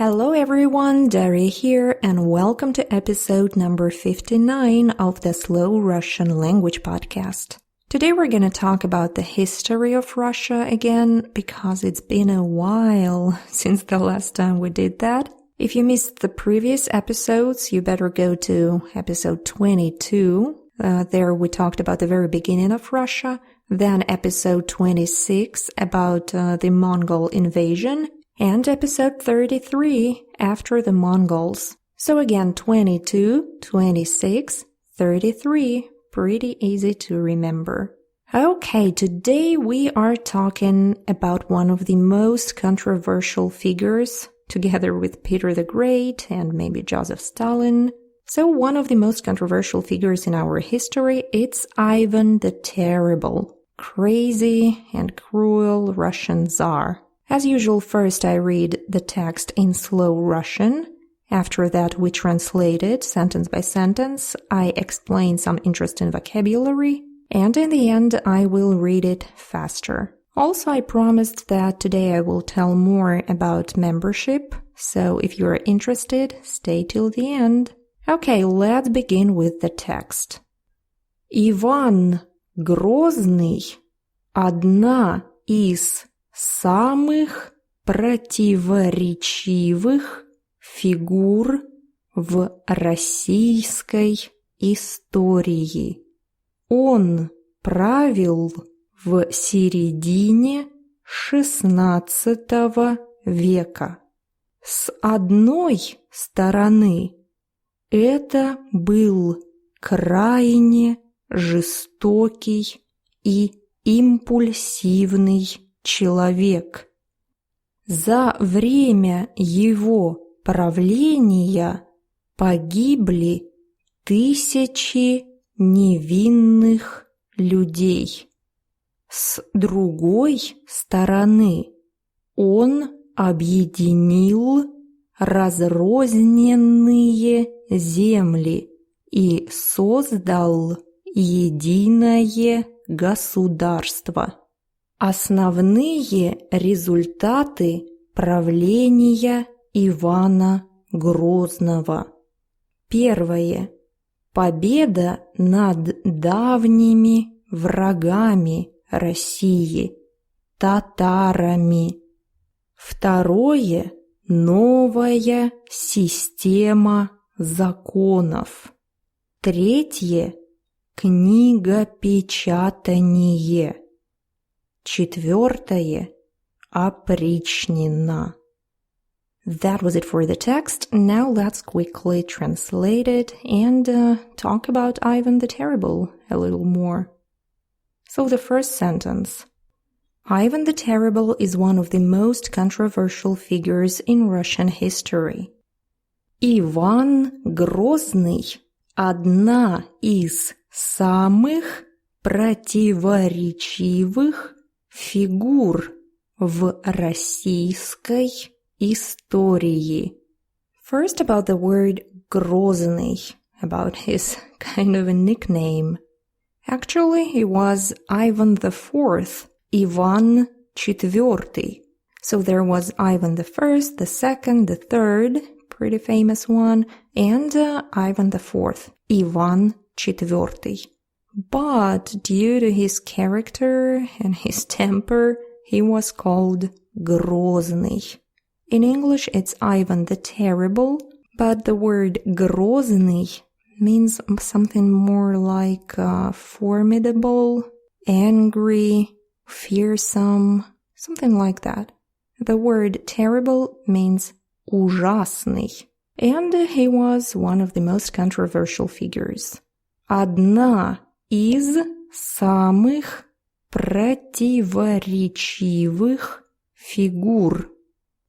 Hello everyone, Daria here, and welcome to episode number 59 of the Slow Russian Language Podcast. Today we're going to talk about the history of Russia again, because it's been a while since the last time we did that. If you missed the previous episodes, you better go to episode 22. There we talked about the very beginning of Russia. Then episode 26 about the Mongol invasion. And episode 33 after the Mongols. So again, 22, 26, 33, pretty easy to remember. Okay, today we are talking about one of the most controversial figures, together with Peter the Great and maybe Joseph Stalin. So one of the most controversial figures in our history, it's Ivan the Terrible, crazy and cruel Russian Tsar. As usual, first I read the text in slow Russian. After that, we translate it sentence by sentence. I explain some interesting vocabulary. And in the end, I will read it faster. Also, I promised that today I will tell more about membership. So if you are interested, stay till the end. Okay, let's begin with the text. Иван Грозный, одна из самых противоречивых фигур в российской истории. Он правил в середине шестнадцатого века. С одной стороны, это был крайне жестокий и импульсивный человек. За время его правления погибли тысячи невинных людей. С другой стороны, он объединил разрозненные земли и создал единое государство. Основные результаты правления Ивана Грозного. Первое. Победа над давними врагами России, татарами. Второе. Новая система законов. Третье. Книгопечатание. Четвертое. Опричнина. That was it for the text. Now let's quickly translate it and talk about Ivan the Terrible a little more. So the first sentence. Ivan the Terrible is one of the most controversial figures in Russian history. Иван Грозный – одна из самых противоречивых фигур в российской истории. First about the word Grozny, about his kind of a nickname. Actually, he was Ivan IV, Ivan IV. So there was Ivan the First, the Second, the Third, pretty famous one, and Ivan IV, Ivan IV. But due to his character and his temper, he was called Grozny. In English, it's Ivan the Terrible, but the word Grozny means something more like formidable, angry, fearsome, something like that. The word terrible means ужасный, and he was one of the most controversial figures. Одна из самых противоречивых фигур.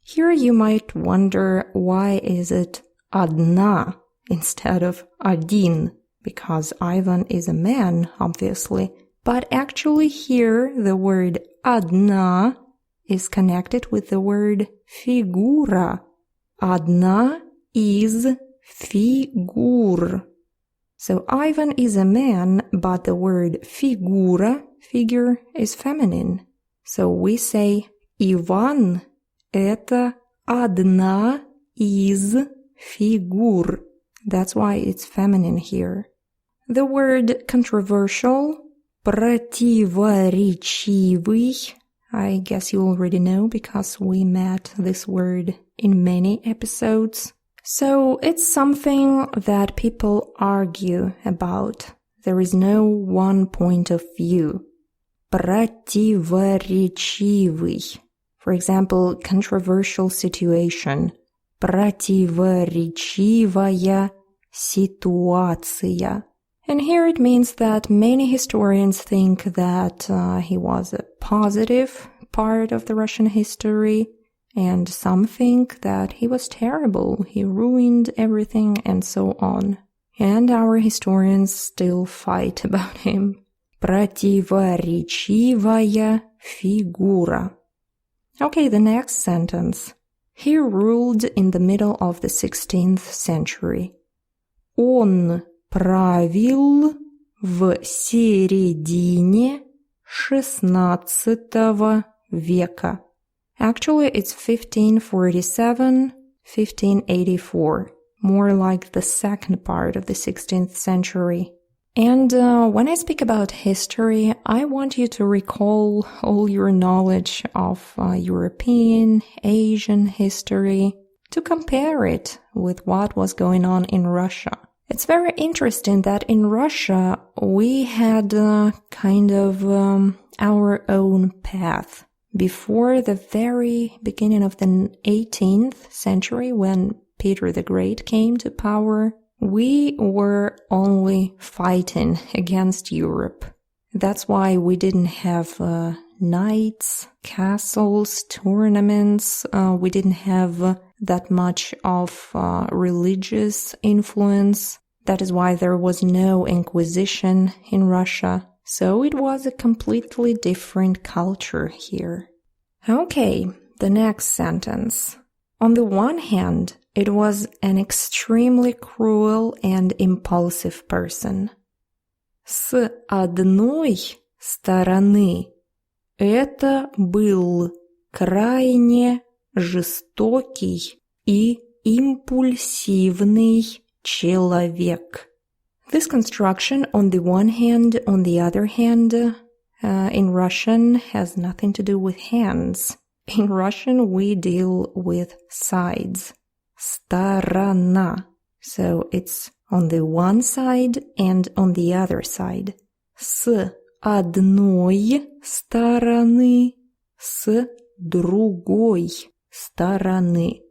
Here you might wonder why is it одна instead of один, because Ivan is a man, obviously. But actually here the word одна is connected with the word фигура. Одна из фигур. So Ivan is a man, but the word фигура, figure, is feminine. So we say Иван – это одна из фигур. That's why it's feminine here. The word controversial, противоречивый, I guess you already know because we met this word in many episodes. So it's something that people argue about. There is no one point of view. Противоречивый. For example, controversial situation. Противоречивая ситуация. And here it means that many historians think that he was a positive part of the Russian history, and some think that he was terrible, he ruined everything, and so on. And our historians still fight about him. Противоречивая фигура. Okay, the next sentence. He ruled in the middle of the 16th century. Он правил в середине шестнадцатого века. Actually, it's 1547, 1584. More like the second part of the 16th century. And when I speak about history, I want you to recall all your knowledge of European, Asian history, to compare it with what was going on in Russia. It's very interesting that in Russia, we had kind of our own path. Before the very beginning of the 18th century, when Peter the Great came to power, we were only fighting against Europe. That's why we didn't have knights, castles, tournaments. We didn't have that much of religious influence. That is why there was no Inquisition in Russia. So it was a completely different culture here. Okay, the next sentence. On the one hand, it was an extremely cruel and impulsive person. С одной стороны, это был крайне жестокий и импульсивный человек. This construction, on the one hand, on the other hand, in Russian has nothing to do with hands. In Russian, we deal with sides. Сторона. So it's on the one side and on the other side. С одной стороны, с другой стороны.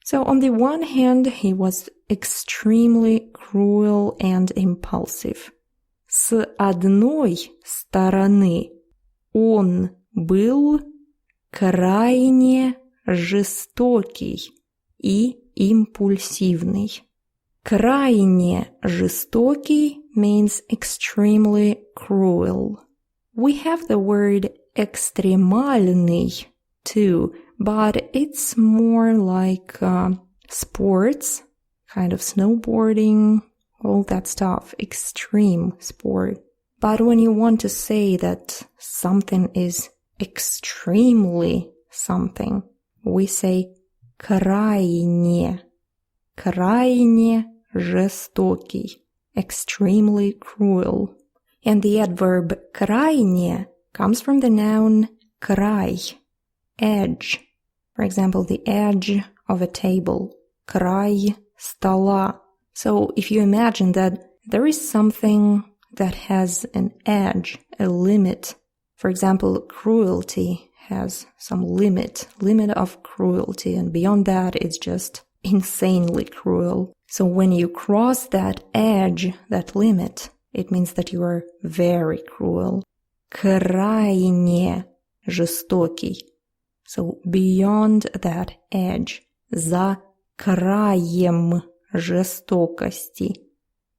So on the one hand, he was extremely cruel and impulsive. С одной стороны, он был крайне жестокий и импульсивный. Крайне жестокий means extremely cruel. We have the word экстремальный too, but it's more like sports, kind of snowboarding, all that stuff, extreme sport. But when you want to say that something is extremely something, we say крайне, крайне жестокий, extremely cruel. And the adverb крайне comes from the noun край, edge. For example, the edge of a table, край стола. So if you imagine that there is something that has an edge, a limit. For example, cruelty has some limit of cruelty, and beyond that it's just insanely cruel. So when you cross that edge, that limit, it means that you are very cruel. Крайне жестокий. So beyond that edge, за краем жестокости,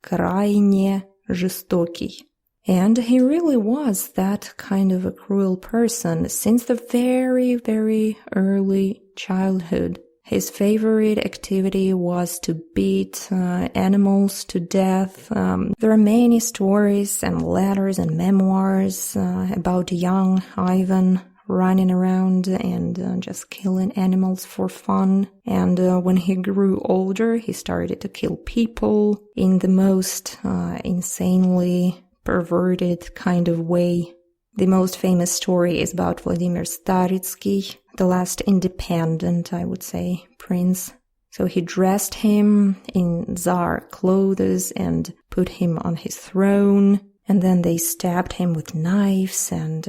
крайне жестокий. And he really was that kind of a cruel person since the very, very early childhood. His favorite activity was to beat animals to death. There are many stories and letters and memoirs about young Ivan running around and just killing animals for fun. And when he grew older, he started to kill people in the most insanely perverted kind of way. The most famous story is about Vladimir Staritsky, the last independent, I would say, prince. So he dressed him in tsar clothes and put him on his throne. And then they stabbed him with knives and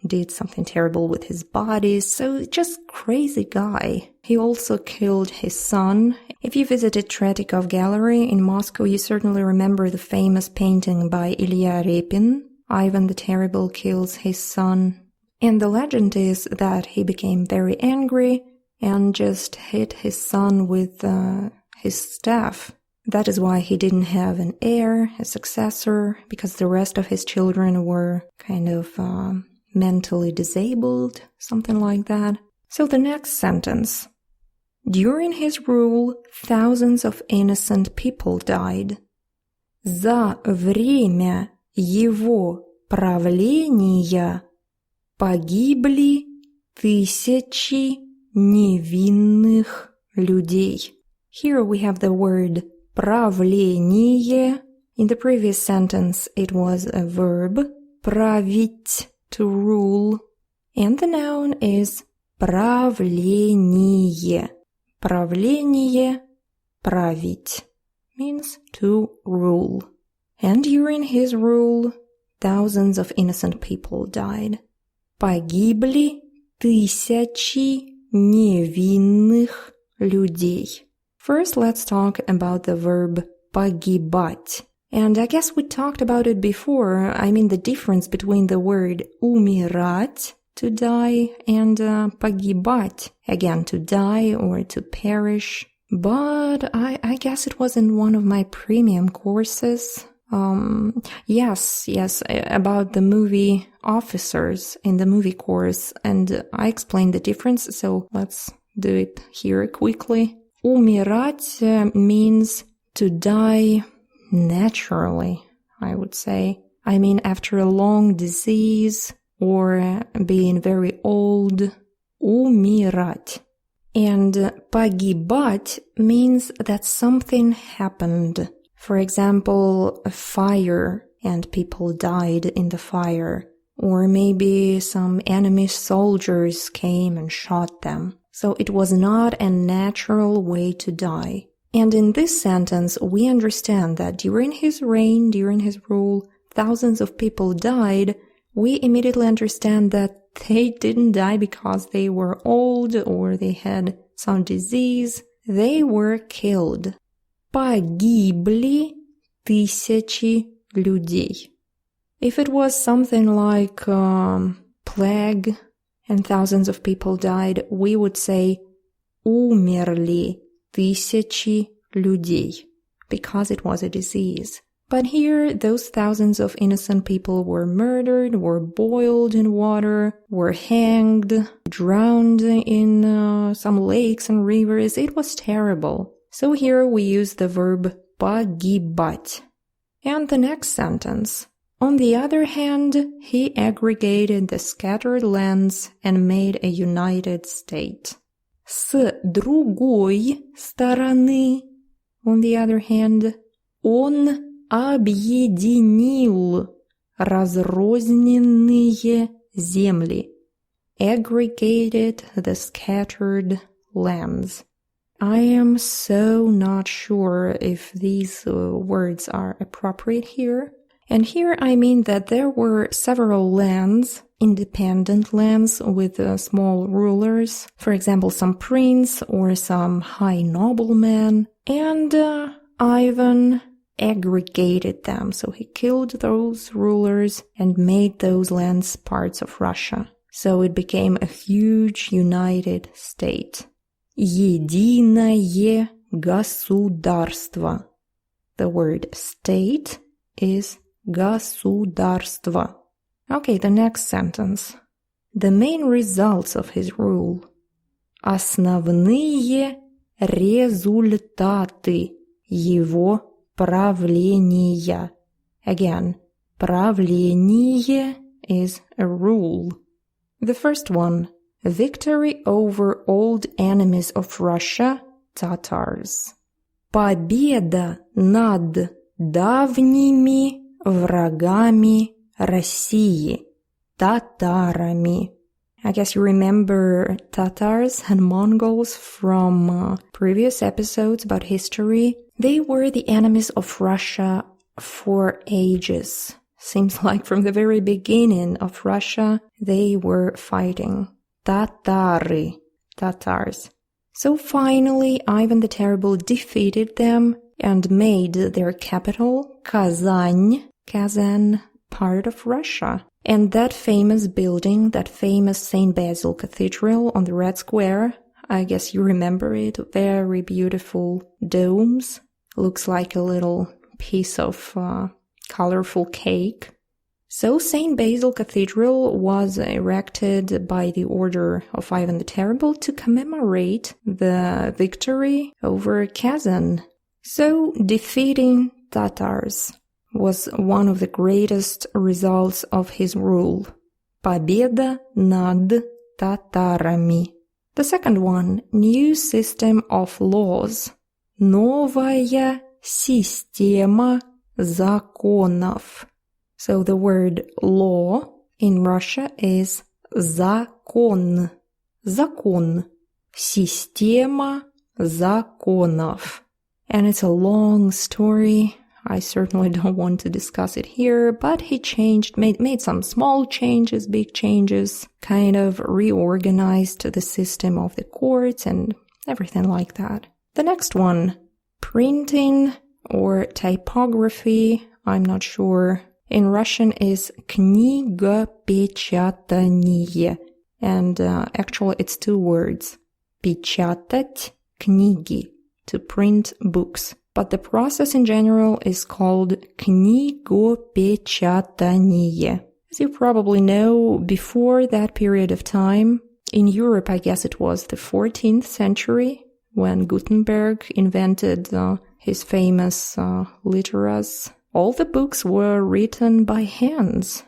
did something terrible with his body. So just crazy guy. He also killed his son. If you visited Tretyakov Gallery in Moscow, you certainly remember the famous painting by Ilya Repin. Ivan the Terrible kills his son. And the legend is that he became very angry and just hit his son with his staff. That is why he didn't have an heir, a successor, because the rest of his children were kind of mentally disabled, something like that. So the next sentence. During his rule, thousands of innocent people died. За время его правления погибли тысячи невинных людей. Here we have the word правление. In the previous sentence, it was a verb, править, to rule. And the noun is правление. Правление, править, means to rule. And during his rule, thousands of innocent people died. Погибли тысячи невинных людей. First, let's talk about the verb погибать. And I guess we talked about it before. I mean the difference between the word умирать, to die, and погибать, again, to die or to perish. But I guess it was in one of my premium courses. Yes, about the movie Officers in the movie course. And I explained the difference, so let's do it here quickly. Умирать means to die naturally, I would say. I mean, after a long disease or being very old. Умирать. And погибать means that something happened. For example, a fire and people died in the fire. Or maybe some enemy soldiers came and shot them. So it was not a natural way to die. And in this sentence, we understand that during his reign, during his rule, thousands of people died. We immediately understand that they didn't die because they were old or they had some disease. They were killed. Погибли тысячи людей. If it was something like plague and thousands of people died, we would say умерли тысячи людей, because it was a disease. But here, those thousands of innocent people were murdered, were boiled in water, were hanged, drowned in some lakes and rivers. It was terrible. So here we use the verb погибать. And the next sentence. On the other hand, he aggregated the scattered lands and made a united state. С другой стороны, on the other hand, он объединил разрозненные земли, aggregated the scattered lands. I am so not sure if these words are appropriate here. And here I mean that there were several lands, independent lands with small rulers, for example, some prince or some high nobleman, and Ivan aggregated them. So he killed those rulers and made those lands parts of Russia. So it became a huge united state. Единое государство. The word state is государство. Okay, the next sentence. The main results of his rule. Основные результаты его правления. Again, правление is a rule. The first one, victory over old enemies of Russia, Tatars. Победа над давними врагами России, татарами. I guess you remember Tatars and Mongols from previous episodes about history. They were the enemies of Russia for ages. Seems like from the very beginning of Russia, they were fighting. Tatari, Tatars. So finally, Ivan the Terrible defeated them and made their capital, Kazan, part of Russia. And that famous building, that famous St. Basil Cathedral on the Red Square, I guess you remember it, very beautiful domes, looks like a little piece of colorful cake. So St. Basil Cathedral was erected by the order of Ivan the Terrible to commemorate the victory over Kazan. So defeating Tatars was one of the greatest results of his rule. Победа над татарами. The second one, new system of laws. Новая система законов. So the word law in Russia is закон. Закон. Система законов. And it's a long story. I certainly don't want to discuss it here, but he made some small changes, big changes, kind of reorganized the system of the courts and everything like that. The next one, printing or typography, I'm not sure. In Russian is книгопечатание, and actually it's two words. Печатать книги, to print books. But the process in general is called книгопечатание. As you probably know, before that period of time, in Europe, I guess it was the 14th century, when Gutenberg invented his famous literas, all the books were written by hands.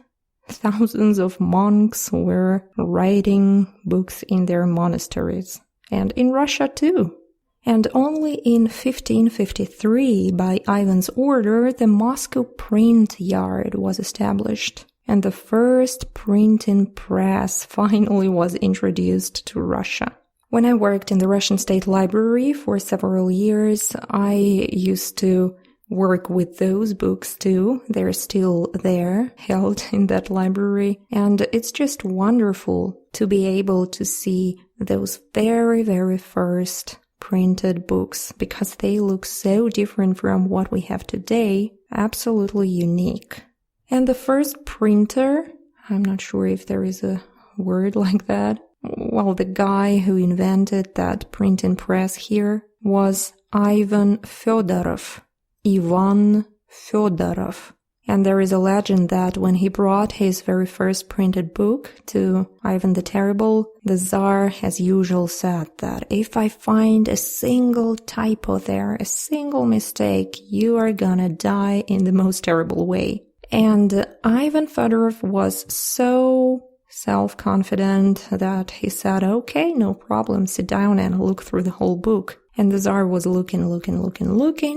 Thousands of monks were writing books in their monasteries. And in Russia too. And only in 1553, by Ivan's order, the Moscow print yard was established, and the first printing press finally was introduced to Russia. When I worked in the Russian State Library for several years, I used to work with those books too. They're still there, held in that library, and it's just wonderful to be able to see those very, very first printed books, because they look so different from what we have today, absolutely unique. And the first printer, I'm not sure if there is a word like that, well, the guy who invented that printing press here was Ivan Fedorov, Ivan Fedorov. And there is a legend that when he brought his very first printed book to Ivan the Terrible, the Tsar, as usual, said that if I find a single typo there, a single mistake, you are gonna die in the most terrible way. And Ivan Fedorov was so self-confident that he said, okay, no problem, sit down and look through the whole book. And the Tsar was looking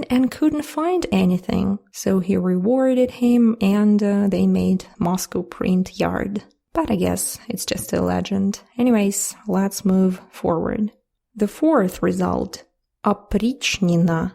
and couldn't find anything. So he rewarded him and they made Moscow print yard. But I guess it's just a legend. Anyways, let's move forward. The fourth result, опричнина.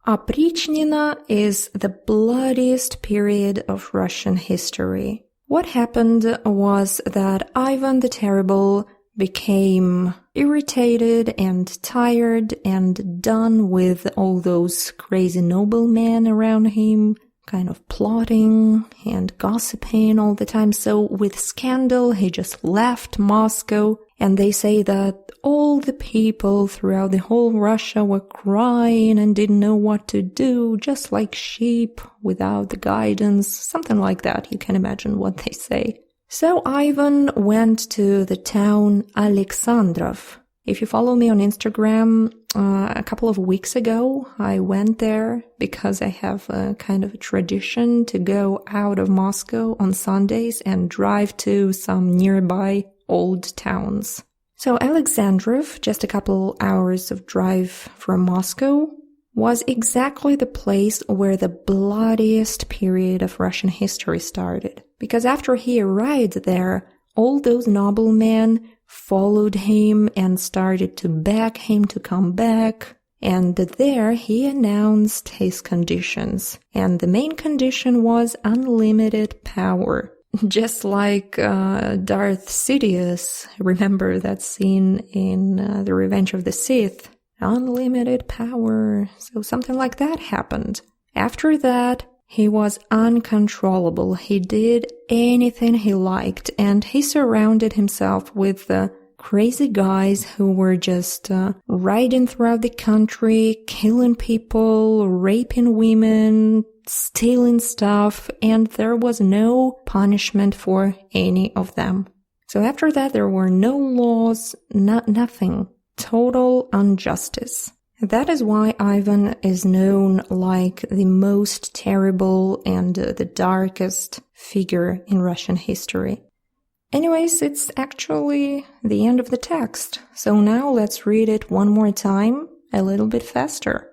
Опричнина is the bloodiest period of Russian history. What happened was that Ivan the Terrible became irritated and tired and done with all those crazy noblemen around him, kind of plotting and gossiping all the time. So with scandal, he just left Moscow, and they say that all the people throughout the whole Russia were crying and didn't know what to do, just like sheep without the guidance, something like that. You can imagine what they say. So Ivan went to the town Alexandrov. If you follow me on Instagram, a couple of weeks ago, I went there because I have a kind of a tradition to go out of Moscow on Sundays and drive to some nearby old towns. So Alexandrov, just a couple hours of drive from Moscow, was exactly the place where the bloodiest period of Russian history started. Because after he arrived there, all those noblemen followed him and started to beg him to come back. And there he announced his conditions. And the main condition was unlimited power. Just like Darth Sidious, remember that scene in The Revenge of the Sith? Unlimited power. So something like that happened. After that, he was uncontrollable. He did anything he liked, and he surrounded himself with crazy guys who were just riding throughout the country, killing people, raping women, stealing stuff, and there was no punishment for any of them. So after that, there were no laws, nothing. Total injustice. That is why Ivan is known like the most terrible and the darkest figure in Russian history. Anyways, it's actually the end of the text. So now let's read it one more time, a little bit faster.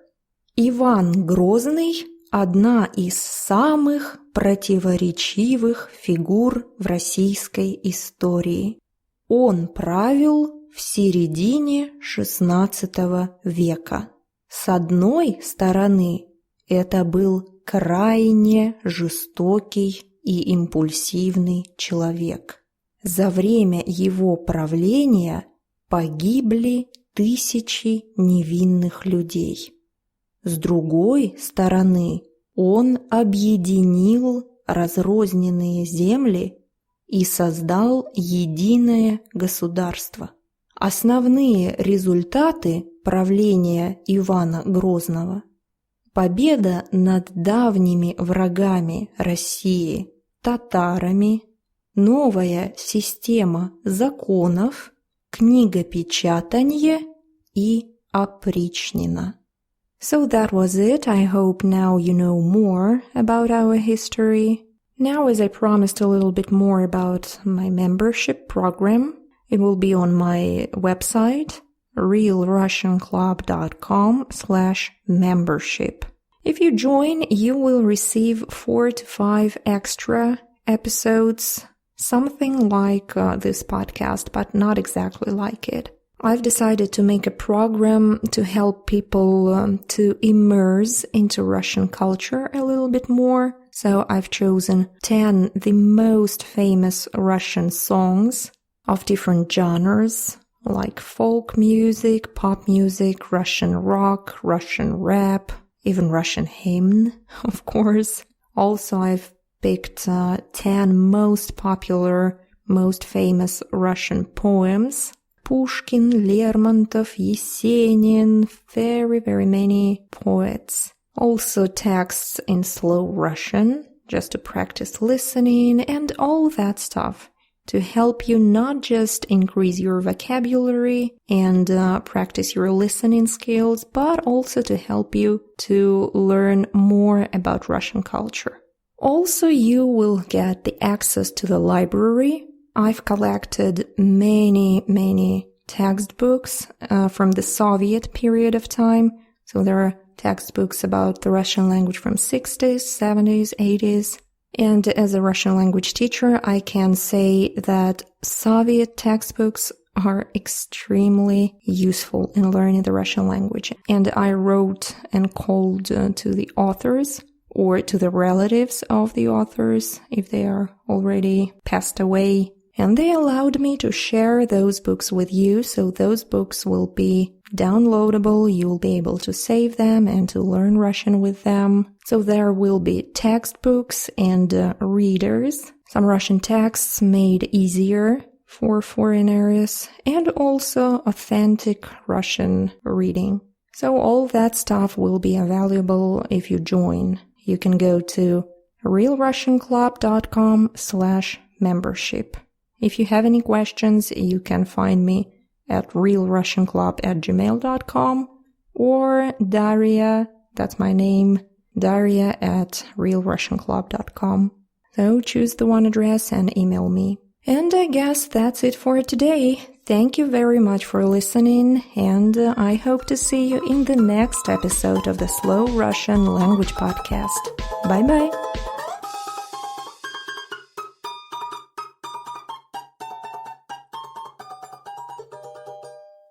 Иван Грозный – одна из самых противоречивых фигур в российской истории. Он правил в середине XVI века. С одной стороны, это был крайне жестокий и импульсивный человек. За время его правления погибли тысячи невинных людей. С другой стороны, он объединил разрозненные земли и создал единое государство. Основные результаты правления Ивана Грозного – победа над давними врагами России, татарами, новая система законов, книгопечатание и опричнина. So that was it. I hope now you know more about our history. Now, as I promised a little bit more about my membership program, it will be on my website, realrussianclub.com/membership. If you join, you will receive 4 to 5 extra episodes, something like this podcast, but not exactly like it. I've decided to make a program to help people to immerse into Russian culture a little bit more. So I've chosen 10 the most famous Russian songs of different genres, like folk music, pop music, Russian rock, Russian rap, even Russian hymn, of course. Also, I've picked 10 most popular, most famous Russian poems. Pushkin, Lermontov, Yesenin, very, very many poets. Also texts in slow Russian, just to practice listening and all that stuff, to help you not just increase your vocabulary and practice your listening skills, but also to help you to learn more about Russian culture. Also, you will get the access to the library. I've collected many textbooks from the Soviet period of time. So there are textbooks about the Russian language from 60s, 70s, 80s. And as a Russian language teacher, I can say that Soviet textbooks are extremely useful in learning the Russian language. And I wrote and called to the authors or to the relatives of the authors if they are already passed away. And they allowed me to share those books with you, so those books will be downloadable, you'll be able to save them and to learn Russian with them. So there will be textbooks and readers, some Russian texts made easier for foreigners, and also authentic Russian reading. So all that stuff will be available if you join. You can go to realrussianclub.com/membership. If you have any questions, you can find me at realrussianclub@gmail.com or Daria, that's my name, Daria@realrussianclub.com. So choose the one address and email me. And I guess that's it for today. Thank you very much for listening, and I hope to see you in the next episode of the Slow Russian Language Podcast. Bye-bye!